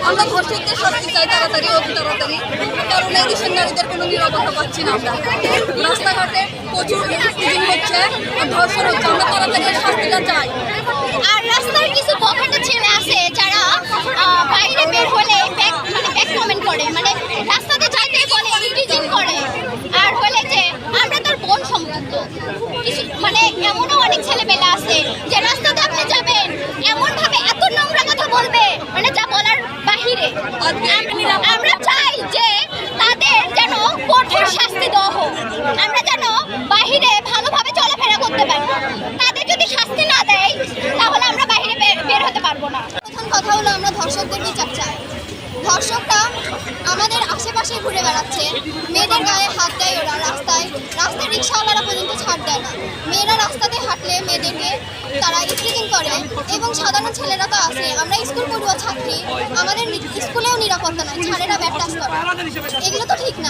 আমরা ধর্ষকদের শাস্তি চাই তাড়াতাড়ি, অতি তাড়াতাড়ি। কারণ এই দেশের নারীদের কোনো নিরাপত্তা পাচ্ছি না আমরা। রাস্তাঘাটে প্রচুর ইভটিজিং হচ্ছে, ধর্ষণ হচ্ছে। আমরা তাড়াতাড়ি এর শাস্তিটা চাই। আর রাস্তার কিছু বখাটে ছেলে আছে যারা বাইরে বের হলে ব্যাক কমেন্ট করে, মানে রাস্তাতে যাইতে বলে ইভটিজিং করে। আর হলে যে আমরা তার বোন সমতুল্য। কিছু মানে এমনও অনেক ছেলেমেয়ে আছে যে রাস্তাতে আপনি যাবেন এমন ভাবে এত নোংরা কথা বলবে, মানে যা বলার বাহিরে। আমরা চাই যে তাদের যেন কঠোর শাস্তি দেওয়া হোক, আমরা যেন বাহিরে ভালোভাবে চলাফেরা করতে পারি। তাদের যদি শাস্তি না দেয় তাহলে আমরা বাহিরে বের হতে পারবো না। প্রথম কথা হলো আমরা ধর্ষকদের বিচার চাই। ধর্ষকরা আমাদের আশেপাশে ঘুরে বেড়াচ্ছে, মেয়েদের গায়ে হাত দেয় ওরা, রাস্তায় রিক্সাওয়ালারা পর্যন্ত ছাড় দেয় না। মেয়েরা রাস্তাতে হাঁটলে মেয়েদেরকে তারা ইভটিজিং করে, এবং সাধারণ ছেলেরা তো আছে। আমরা স্কুল পড়ুয়া ছাত্রী, আমাদের স্কুলেও নিরাপত্তা নাই, ছাড়েরা ব্যাট টাচ করে। এগুলো তো ঠিক না।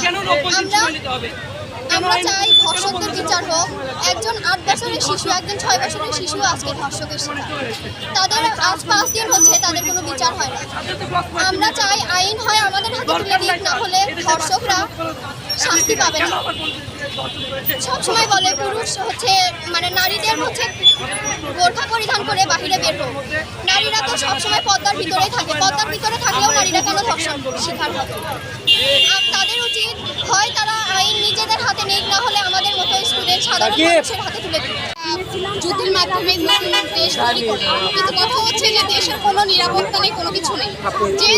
আমরা চাই ধর্ষকদের বিচার হোক। একজন 8 বছরের শিশু, একজন 6 বছরের শিশু আজকে ধর্ষকের শিকার। তাদের আজ 5 দিন হচ্ছে, তাদের কোনো বিচার হয় না। আমরা চাই আইন হয় আমাদের হাতে তুলে দিক, না হলে ধর্ষকরা শাস্তি পাবে না। সবসময় বলে পুরুষ হচ্ছে, মানে নারীদের হচ্ছে বোরখা পরিধান করে বাহিরে বের হোক। নারীরা তো সবসময় পর্দার ভিতরেই থাকে, পর্দার ভিতরে থাকলেও নারীরা কেন ধর্ষণ শিকার হবে? তাদের উচিত হয় তারা আইন নিজেদের হাতে নেই, না হলে আমাদের মতো স্টুডেন্ট সাধারণ মানুষের হাতে তুলে দিন। যুদ্ধের মাধ্যমে দেশ তৈরি করে, কিন্তু কথা হচ্ছে যে দেশের কোনো নিরাপত্তা নেই, কোনো কিছু নেই। যে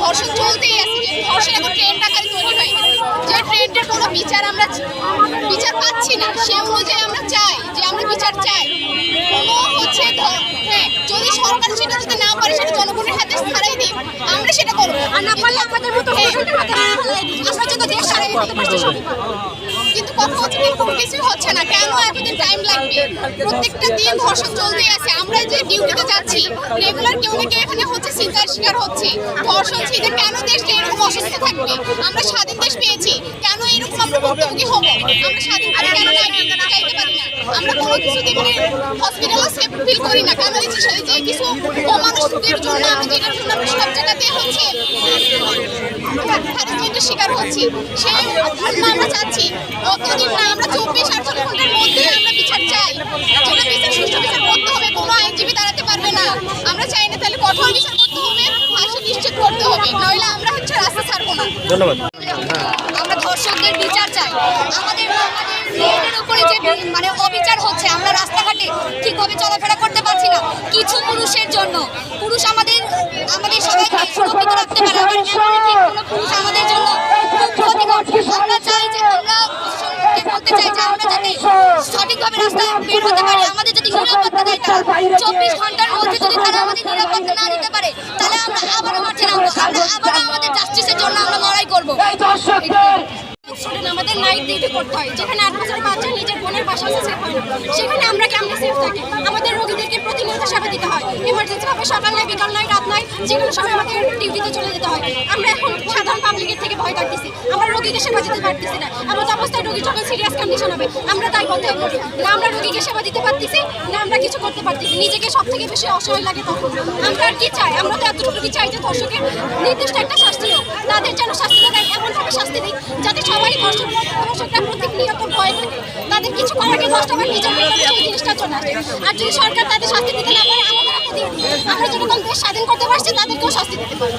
ধর্ষণ চলতেই আছে, যে ধর্ষণ এখন ট্রেন্ড আকারে তৈরি হয়ে গেছে, যে ট্রেন্ডের কোনো বিচার পাচ্ছি না, সে অনুযায়ী আমরা চাই যে আমরা বিচার চাই। কোনো হচ্ছে হ্যাঁ, যদি সরকার সেটা যদি না পারে সেটা জনগণের হাতে ছাড়াই দিই, আমরা সেটা করবো। আর না পারলে আমাদের মতো আমরা যত দেশ ছাড়াই দিতে পারছি সবই। কিন্তু কথা হচ্ছে কি, কোনো কিছুই হচ্ছে না। কেন এতদিন টাইম লাগবে? প্রত্যেকটা দিন ধর্ষণ চলতেই আছে। আমরা যে ডিউটিতে যাচ্ছি রেগুলার, কেউ না কেউ এখানে হচ্ছে চিন্তার শিকার হচ্ছে, ধর্ষণ ছিঁড়ে। কেন দেশটা এরকম অসুস্থ থাকবে? আমরা স্বাধীন দেশ পেয়েছি, কেন এরকম আমরা ভুক্তভোগী হবো? আমরা স্বাধীন কেন চাইতে পারি না? আমরা কোনো কিছু দিনে হসপিটালে সেফ ফিল করি না। কেন এই যে কিছু অমানুষদের জন্য আমরা যেটার জন্য আমরা সব জায়গাতে হচ্ছে হ্যারাসমেন্টের শিকার হচ্ছি, সেই আমরা চাচ্ছি অতদিন না, আমরা 24-48 ঘন্টার মধ্যে আমরা বিচার চাই। যেটা বিচার সুষ্ঠু বিচার করতে হবে, কোনো আইনজীবী দাঁড়াতে পারবে না। আমরা চাই না, তাহলে কঠোর বিচার করতে হবে, ফাঁসি নিশ্চিত করতে হবে, নইলে আমরা হচ্ছে রাস্তা ছাড়বো না। ধন্যবাদ। আমরা ধর্ষকদের বিচার চাই। আমাদের মেয়েদের উপরে যে মানে অবিচার হচ্ছে, আমরা রাস্তাঘাটে ঠিকভাবে চলাফেরা করতে পারছি না কিছু পুরুষের জন্য। পুরুষ আমাদের সবাইকে সুরক্ষিত রাখতে পারে, আবার এমনই ঠিক কোনো পুরুষ আমাদের জন্য খুব ক্ষতিকর। আমরা চাই যে আমরা বলতে চাই যে আমরা যাতে সঠিকভাবে রাস্তায় বের হতে পারি, আমাদের যদি নিরাপত্তা দেয়, তারা 24 ঘন্টার মধ্যে যদি তারা আমাদের নিরাপত্তা না দিতে পারে, তাহলে আমরা আবারও মাঠে নামবো, আমরা আবারও আমাদের জাস্টিসের জন্য আমরা লড়াই করবো। আমাদের নাইট ডিউটি করতে হয়, যেখানে 8 বছরের বাচ্চা নিজের বোনের বাসা সেফ হয় না, সেখানে আমরা কেমনে সেফ থাকি? আমাদের রোগীদেরকে প্রতিনিয়ত সেবা দিতে হয়, এমার্জেন্সি ভাবে সকাল নয়, বিকাল নয়, রাত নয়, যে কোনো সময় আমাদের ডিউটিতে চলে যেতে হয়। আমরা এখন সাধারণ পাবলিকের থেকে ভয় পাচ্ছি, আমরা রোগীকে সেবা দিতে পারতেছি না। এমন অবস্থায় রোগী যখন সিরিয়াস কন্ডিশন হবে, আমরা তাই বলতে হবে না আমরা রোগীকে সেবা দিতে পারতেছি না, আমরা কিছু করতে পারতেছি। নিজেকে সব থেকে বেশি অসহায় লাগে তখন। আমরা আর কি চাই? আমরা তো এতটুকু চাই যে ধর্ষকের নির্দিষ্ট একটা শাস্তি হোক, তাদের যেন শাস্তিটা দেয়, এমনভাবে শাস্তি দিক যাতে সবাই ধর্ষকরা প্রতিনিয়ত ভয় থাকে, তাদের কিছু করার আগে 10টা বার নিজের সেই জিনিসটা চলে আসে। আর যদি সরকার তাদের শাস্তি দিতে না পারে, আমাদের একটা দিয়ে দিই, আমরা যেরকম দেশ স্বাধীন করতে পারছি তাদেরকেও শাস্তি দিতে পারি।